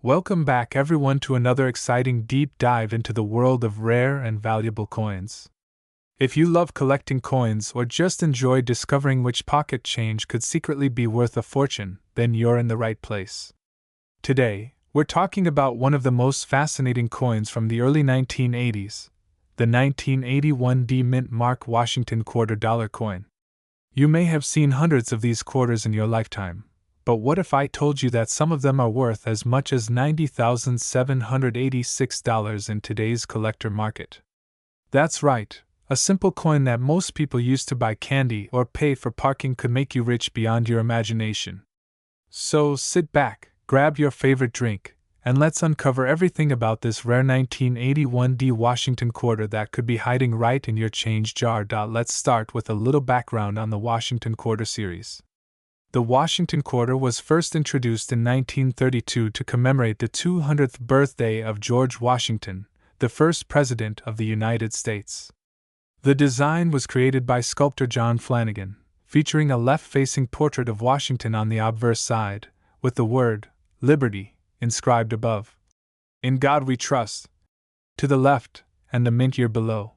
Welcome back, everyone, to another exciting deep dive into the world of rare and valuable coins. If you love collecting coins or just enjoy discovering which pocket change could secretly be worth a fortune, then you're in the right place. Today, we're talking about one of the most fascinating coins from the early 1980s, the 1981 D Mint Mark Washington $quarter coin. You may have seen hundreds of these quarters in your lifetime. But what if I told you that some of them are worth as much as $90,786 in today's collector market? That's right, a simple coin that most people use to buy candy or pay for parking could make you rich beyond your imagination. So sit back, grab your favorite drink, and let's uncover everything about this rare 1981 D Washington quarter that could be hiding right in your change jar. Let's start with a little background on the Washington quarter series. The Washington quarter was first introduced in 1932 to commemorate the 200th birthday of George Washington, the first President of the United States. The design was created by sculptor John Flanagan, featuring a left-facing portrait of Washington on the obverse side, with the word, Liberty, inscribed above. In God we trust, to the left, and the mint year below.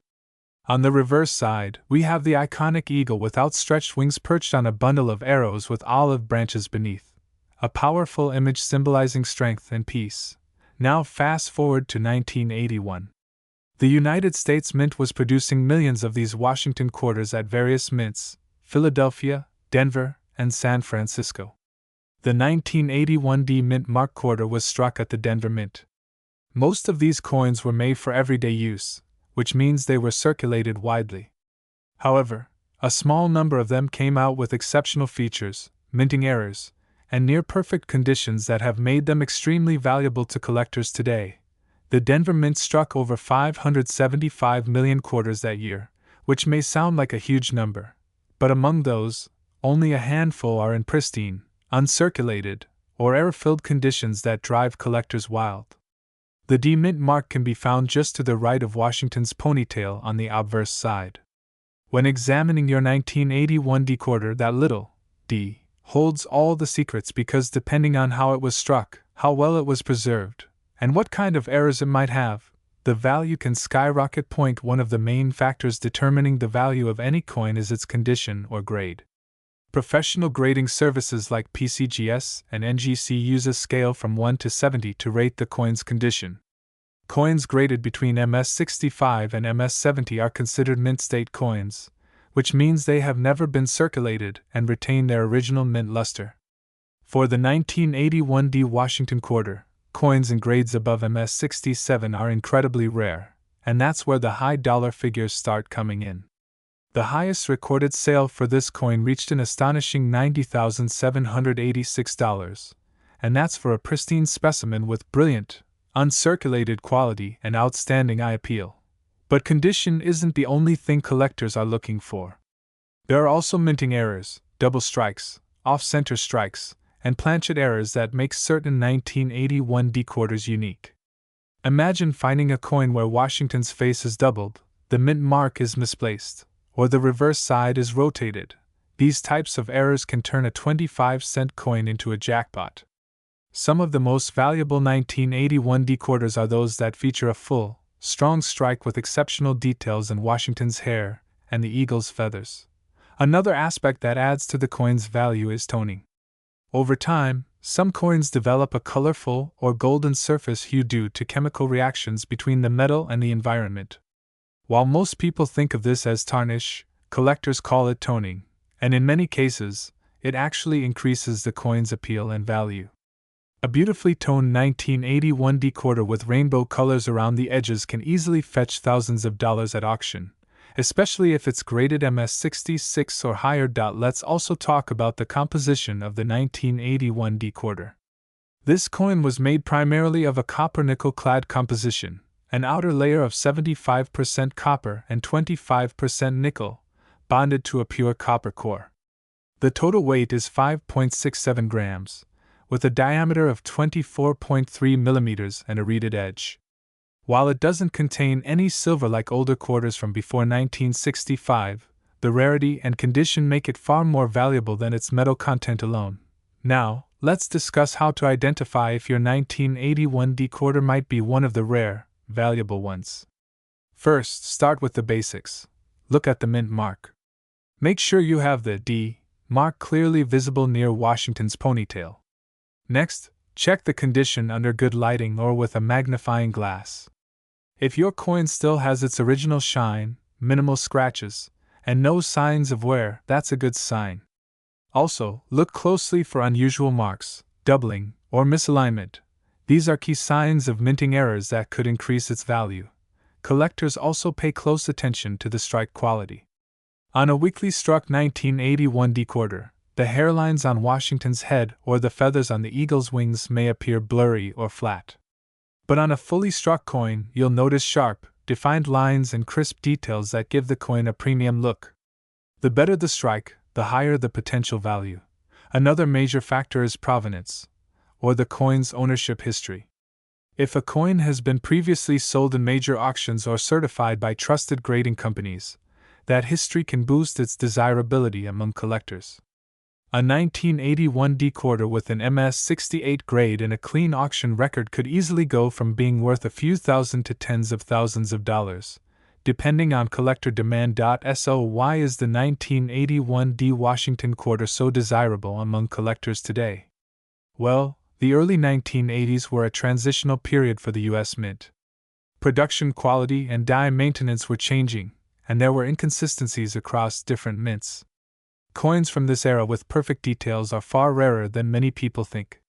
On the reverse side, we have the iconic eagle with outstretched wings perched on a bundle of arrows with olive branches beneath, a powerful image symbolizing strength and peace. Now fast forward to 1981. The United States Mint was producing millions of these Washington quarters at various mints, Philadelphia, Denver, and San Francisco. The 1981 D Mint Mark quarter was struck at the Denver Mint. Most of these coins were made for everyday use, which means they were circulated widely. However, a small number of them came out with exceptional features, minting errors, and near-perfect conditions that have made them extremely valuable to collectors today. The Denver Mint struck over 575 million quarters that year, which may sound like a huge number, but among those, only a handful are in pristine, uncirculated, or error-filled conditions that drive collectors wild. The D Mint mark can be found just to the right of Washington's ponytail on the obverse side. When examining your 1981 D quarter, that little d holds all the secrets because depending on how it was struck, how well it was preserved, and what kind of errors it might have, the value can skyrocket. One of the main factors determining the value of any coin is its condition or grade. Professional grading services like PCGS and NGC use a scale from 1 to 70 to rate the coin's condition. Coins graded between MS65 and MS70 are considered mint state coins, which means they have never been circulated and retain their original mint luster. For the 1981 D Washington quarter, coins in grades above MS67 are incredibly rare, and that's where the high dollar figures start coming in. The highest recorded sale for this coin reached an astonishing $90,786, and that's for a pristine specimen with brilliant, uncirculated quality and outstanding eye appeal. But condition isn't the only thing collectors are looking for. There are also minting errors, double strikes, off-center strikes, and planchet errors that make certain 1981 D quarters unique. Imagine finding a coin where Washington's face is doubled, the mint mark is misplaced, or the reverse side is rotated. These types of errors can turn a 25-cent coin into a jackpot. Some of the most valuable 1981 D quarters are those that feature a full, strong strike with exceptional details in Washington's hair and the eagle's feathers. Another aspect that adds to the coin's value is toning. Over time, some coins develop a colorful or golden surface hue due to chemical reactions between the metal and the environment. While most people think of this as tarnish, collectors call it toning, and in many cases, it actually increases the coin's appeal and value. A beautifully toned 1981 D quarter with rainbow colors around the edges can easily fetch thousands of dollars at auction, especially if it's graded MS66 or higher. Let's also talk about the composition of the 1981 D quarter. This coin was made primarily of a copper-nickel clad composition, an outer layer of 75% copper and 25% nickel, bonded to a pure copper core. The total weight is 5.67 grams, with a diameter of 24.3 millimeters and a reeded edge. While it doesn't contain any silver like older quarters from before 1965, the rarity and condition make it far more valuable than its metal content alone. Now, let's discuss how to identify if your 1981 D quarter might be one of the rare, valuable ones. First, start with the basics. Look at the mint mark. Make sure you have the D mark clearly visible near Washington's ponytail. Next, check the condition under good lighting or with a magnifying glass. If your coin still has its original shine, minimal scratches, and no signs of wear, that's a good sign. Also, look closely for unusual marks, doubling, or misalignment. These are key signs of minting errors that could increase its value. Collectors also pay close attention to the strike quality. On a weakly struck 1981 D quarter, the hairlines on Washington's head or the feathers on the eagle's wings may appear blurry or flat. But on a fully struck coin, you'll notice sharp, defined lines and crisp details that give the coin a premium look. The better the strike, the higher the potential value. Another major factor is provenance, or the coin's ownership history. If a coin has been previously sold in major auctions or certified by trusted grading companies, that history can boost its desirability among collectors. A 1981 D quarter with an MS-68 grade and a clean auction record could easily go from being worth a few thousand to tens of thousands of dollars, depending on collector demand. So why is the 1981 D Washington quarter so desirable among collectors today? Well, the early 1980s were a transitional period for the U.S. Mint. Production quality and die maintenance were changing, and there were inconsistencies across different mints. Coins from this era with perfect details are far rarer than many people think.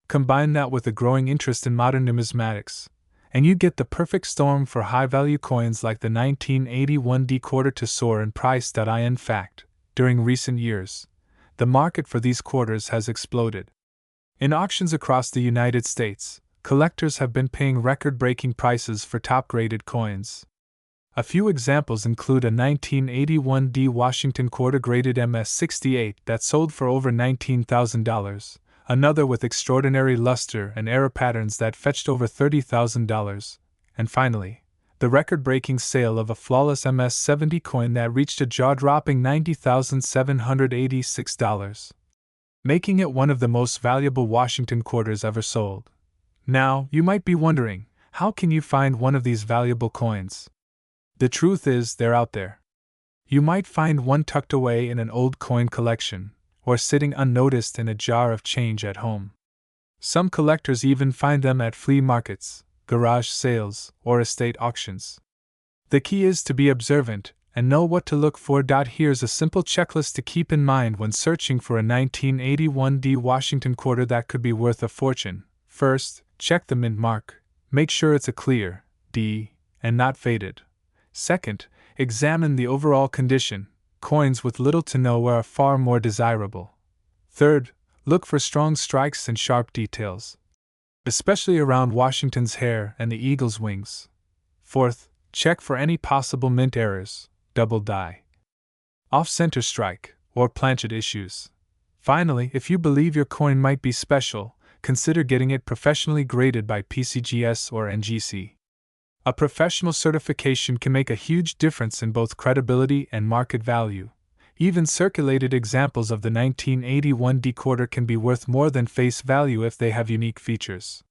Combine that with a growing interest in modern numismatics, and you get the perfect storm for high-value coins like the 1981 D quarter to soar in price. In fact, during recent years, the market for these quarters has exploded. In auctions across the United States, collectors have been paying record-breaking prices for top-graded coins. A few examples include a 1981 D Washington quarter graded MS-68 that sold for over $19,000, another with extraordinary luster and error patterns that fetched over $30,000, and finally, the record-breaking sale of a flawless MS-70 coin that reached a jaw-dropping $90,786, making it one of the most valuable Washington quarters ever sold. Now, you might be wondering, how can you find one of these valuable coins? The truth is, they're out there. You might find one tucked away in an old coin collection, or sitting unnoticed in a jar of change at home. Some collectors even find them at flea markets, garage sales, or estate auctions. The key is to be observant and know what to look for. Here's a simple checklist to keep in mind when searching for a 1981 D Washington quarter that could be worth a fortune. First, check the mint mark. Make sure it's a clear D and not faded. Second, examine the overall condition. Coins with little to no wear are far more desirable. Third, look for strong strikes and sharp details, especially around Washington's hair and the eagle's wings. Fourth, check for any possible mint errors, double die, off-center strike, or planchet issues. Finally, if you believe your coin might be special, consider getting it professionally graded by PCGS or NGC. A professional certification can make a huge difference in both credibility and market value. Even circulated examples of the 1981 D quarter can be worth more than face value if they have unique features.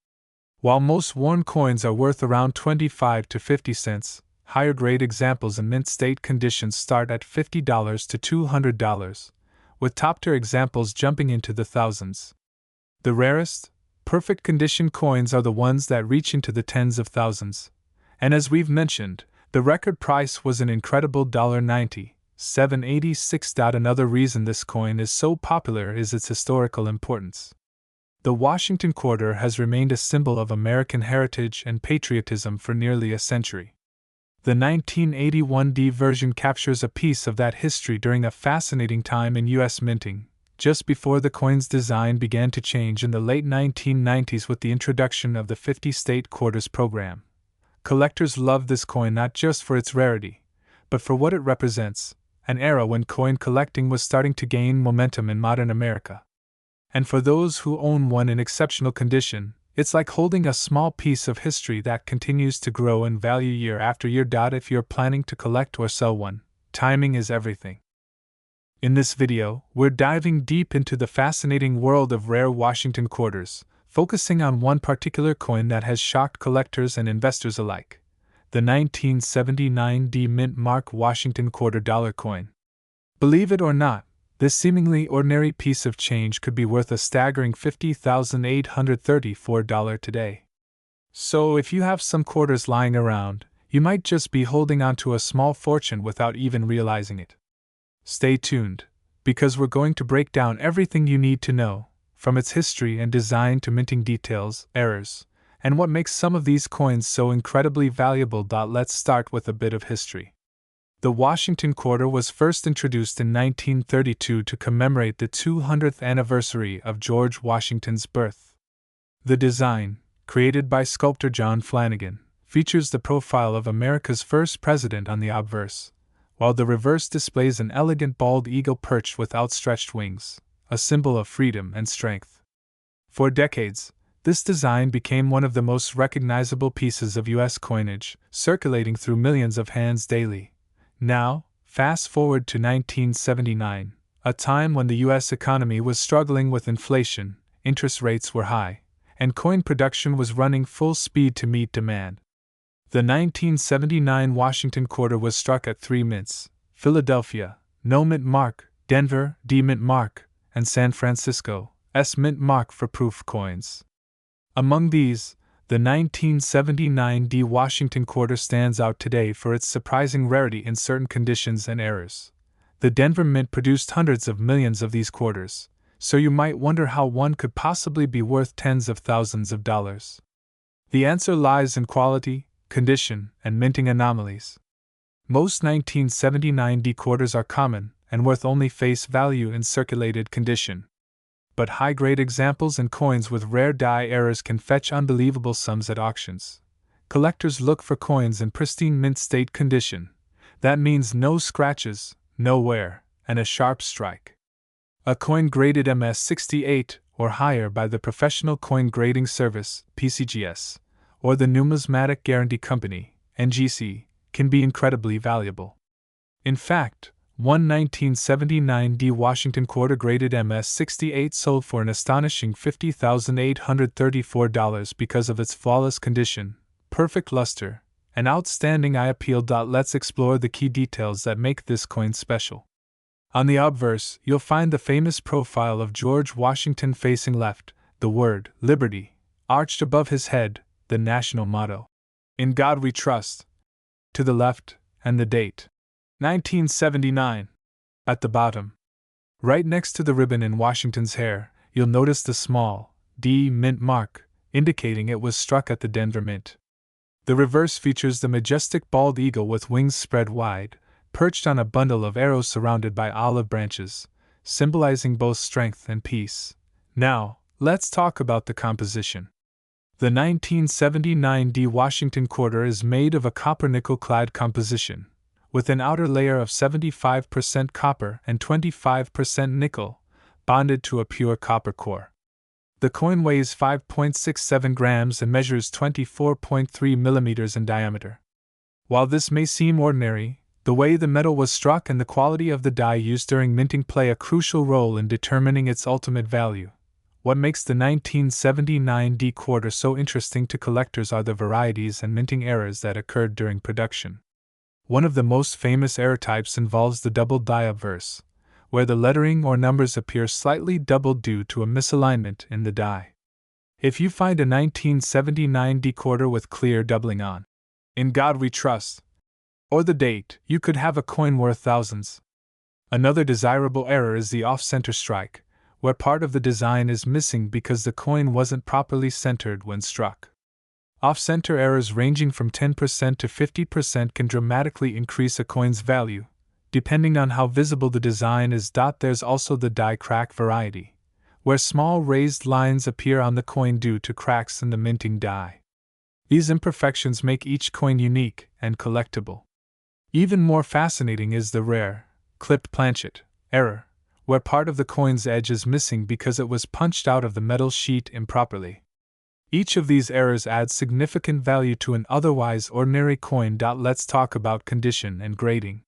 While most worn coins are worth around 25 to 50 cents, higher grade examples in mint state conditions start at $50 to $200, with top-tier examples jumping into the thousands. The rarest, perfect condition coins are the ones that reach into the tens of thousands. And as we've mentioned, the record price was an incredible $97.86. Another reason this coin is so popular is its historical importance. The Washington quarter has remained a symbol of American heritage and patriotism for nearly a century. The 1981 D version captures a piece of that history during a fascinating time in U.S. minting, just before the coin's design began to change in the late 1990s with the introduction of the 50-state quarters program. Collectors love this coin not just for its rarity, but for what it represents, an era when coin collecting was starting to gain momentum in modern America. And for those who own one in exceptional condition, it's like holding a small piece of history that continues to grow in value year after year. If you're planning to collect or sell one, timing is everything. In this video, we're diving deep into the fascinating world of rare Washington quarters, focusing on one particular coin that has shocked collectors and investors alike: the 1979 D Mint Mark Washington quarter dollar coin. Believe it or not, this seemingly ordinary piece of change could be worth a staggering $50,834 today. So, if you have some quarters lying around, you might just be holding onto a small fortune without even realizing it. Stay tuned, because we're going to break down everything you need to know, from its history and design to minting details, errors, and what makes some of these coins so incredibly valuable. Let's start with a bit of history. The Washington quarter was first introduced in 1932 to commemorate the 200th anniversary of George Washington's birth. The design, created by sculptor John Flanagan, features the profile of America's first president on the obverse, while the reverse displays an elegant bald eagle perched with outstretched wings, a symbol of freedom and strength. For decades, this design became one of the most recognizable pieces of U.S. coinage, circulating through millions of hands daily. Now, fast forward to 1979, a time when the U.S. economy was struggling with inflation, interest rates were high, and coin production was running full speed to meet demand. The 1979 Washington quarter was struck at 3 mints: Philadelphia, No Mint Mark; Denver, D Mint Mark; and San Francisco, S Mint Mark for proof coins. Among these, the 1979 D Washington quarter stands out today for its surprising rarity in certain conditions and errors. The Denver Mint produced hundreds of millions of these quarters, so you might wonder how one could possibly be worth tens of thousands of dollars. The answer lies in quality, condition, and minting anomalies. Most 1979 D quarters are common and worth only face value in circulated condition. But high-grade examples and coins with rare die errors can fetch unbelievable sums at auctions. Collectors look for coins in pristine mint state condition. That means no scratches, no wear, and a sharp strike. A coin graded MS68 or higher by the Professional Coin Grading Service (PCGS) or the Numismatic Guarantee Company (NGC) can be incredibly valuable. In fact, one 1979 D Washington quarter graded MS68 sold for an astonishing $50,834 because of its flawless condition, perfect luster, and outstanding eye appeal. Let's explore the key details that make this coin special. On the obverse, you'll find the famous profile of George Washington facing left, the word Liberty arched above his head, the national motto, "In God We Trust," to the left, and the date, 1979, at the bottom. Right next to the ribbon in Washington's hair, you'll notice the small D Mint mark, indicating it was struck at the Denver Mint. The reverse features the majestic bald eagle with wings spread wide, perched on a bundle of arrows surrounded by olive branches, symbolizing both strength and peace. Now, let's talk about the composition. The 1979 D Washington quarter is made of a copper-nickel-clad composition, with an outer layer of 75% copper and 25% nickel, bonded to a pure copper core. The coin weighs 5.67 grams and measures 24.3 millimeters in diameter. While this may seem ordinary, the way the metal was struck and the quality of the die used during minting play a crucial role in determining its ultimate value. What makes the 1979 D quarter so interesting to collectors are the varieties and minting errors that occurred during production. One of the most famous error types involves the doubled die obverse, where the lettering or numbers appear slightly doubled due to a misalignment in the die. If you find a 1979 D quarter with clear doubling on "In God We Trust" or the date, you could have a coin worth thousands. Another desirable error is the off-center strike, where part of the design is missing because the coin wasn't properly centered when struck. Off-center errors ranging from 10% to 50% can dramatically increase a coin's value, depending on how visible the design is. There's also the die crack variety, where small raised lines appear on the coin due to cracks in the minting die. These imperfections make each coin unique and collectible. Even more fascinating is the rare, clipped planchet error, where part of the coin's edge is missing because it was punched out of the metal sheet improperly. Each of these errors adds significant value to an otherwise ordinary coin. Let's talk about condition and grading.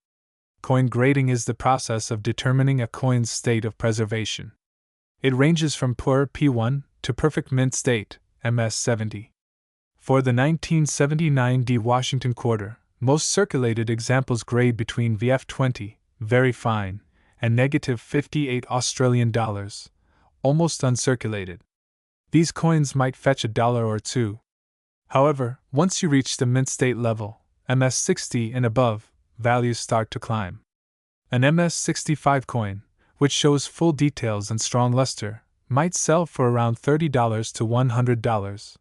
Coin grading is the process of determining a coin's state of preservation. It ranges from poor P1 to perfect mint state, MS70. For the 1979 D Washington quarter, most circulated examples grade between VF20, very fine, and negative 58 Australian dollars, almost uncirculated. These coins might fetch $1 or $2. However, once you reach the mint state level, MS60 and above, values start to climb. An MS65 coin, which shows full details and strong luster, might sell for around $30 to $100.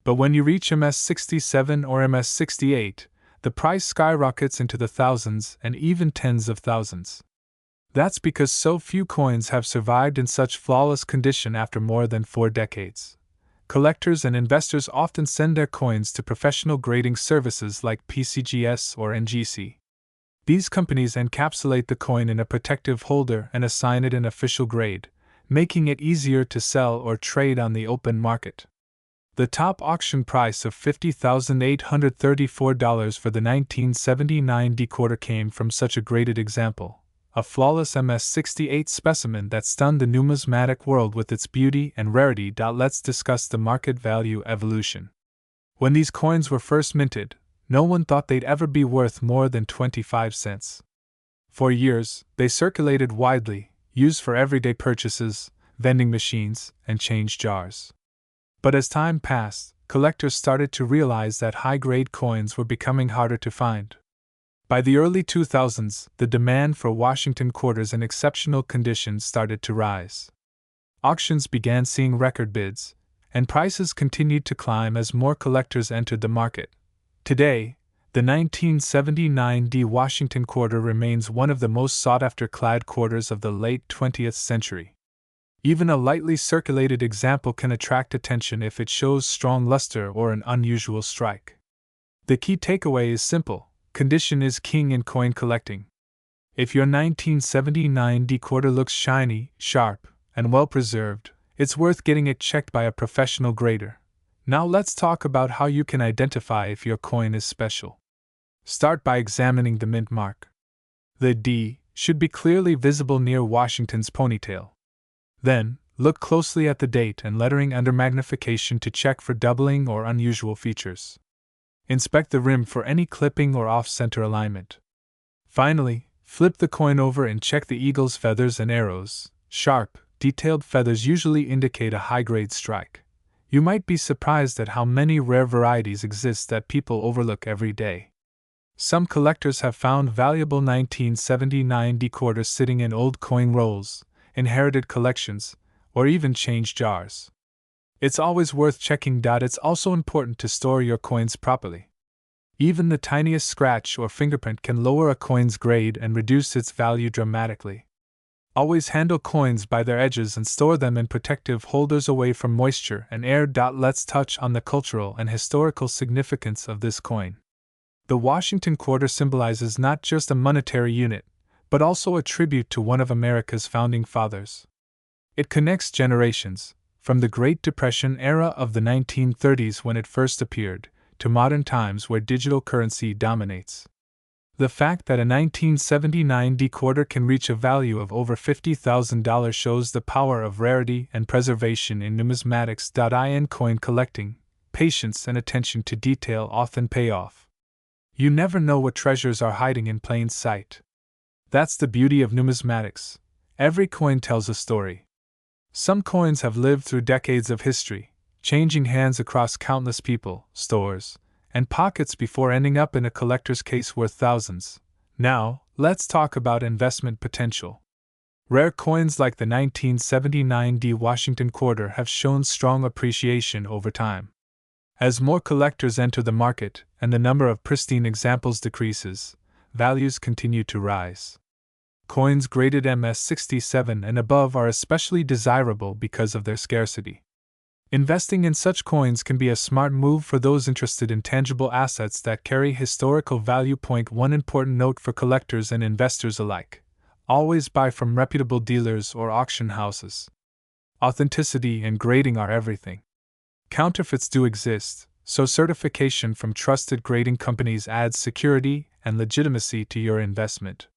But when you reach MS67 or MS68, the price skyrockets into the thousands and even tens of thousands. That's because so few coins have survived in such flawless condition after more than 4 decades. Collectors and investors often send their coins to professional grading services like PCGS or NGC. These companies encapsulate the coin in a protective holder and assign it an official grade, making it easier to sell or trade on the open market. The top auction price of $50,834 for the 1979 D quarter came from such a graded example, a flawless MS68 specimen that stunned the numismatic world with its beauty and rarity. Let's discuss the market value evolution. When these coins were first minted, no one thought they'd ever be worth more than 25 cents. For years, they circulated widely, used for everyday purchases, vending machines, and change jars. But as time passed, collectors started to realize that high-grade coins were becoming harder to find. By the early 2000s, the demand for Washington quarters in exceptional condition started to rise. Auctions began seeing record bids, and prices continued to climb as more collectors entered the market. Today, the 1979 D Washington quarter remains one of the most sought-after clad quarters of the late 20th century. Even a lightly circulated example can attract attention if it shows strong luster or an unusual strike. The key takeaway is simple: condition is king in coin collecting. If your 1979 D quarter looks shiny, sharp, and well preserved, it's worth getting it checked by a professional grader. Now let's talk about how you can identify if your coin is special. Start by examining the mint mark. The D should be clearly visible near Washington's ponytail. Then, look closely at the date and lettering under magnification to check for doubling or unusual features. Inspect the rim for any clipping or off-center alignment. Finally, flip the coin over and check the eagle's feathers and arrows. Sharp, detailed feathers usually indicate a high-grade strike. You might be surprised at how many rare varieties exist that people overlook every day. Some collectors have found valuable 1979 D quarters sitting in old coin rolls, inherited collections, or even change jars. It's always worth checking. It's also important to store your coins properly. Even the tiniest scratch or fingerprint can lower a coin's grade and reduce its value dramatically. Always handle coins by their edges and store them in protective holders away from moisture and air. Let's touch on the cultural and historical significance of this coin. The Washington quarter symbolizes not just a monetary unit, but also a tribute to one of America's founding fathers. It connects generations, from the Great Depression era of the 1930s when it first appeared, to modern times where digital currency dominates. The fact that a 1979 D quarter can reach a value of over $50,000 shows the power of rarity and preservation in numismatics. In coin collecting, patience and attention to detail often pay off. You never know what treasures are hiding in plain sight. That's the beauty of numismatics. Every coin tells a story. Some coins have lived through decades of history, changing hands across countless people, stores, and pockets before ending up in a collector's case worth thousands. Now, let's talk about investment potential. Rare coins like the 1979 D Washington quarter have shown strong appreciation over time. As more collectors enter the market and the number of pristine examples decreases, values continue to rise. Coins graded MS67 and above are especially desirable because of their scarcity. Investing in such coins can be a smart move for those interested in tangible assets that carry historical value. One important note for collectors and investors alike: always buy from reputable dealers or auction houses. Authenticity and grading are everything. Counterfeits do exist, so certification from trusted grading companies adds security and legitimacy to your investment.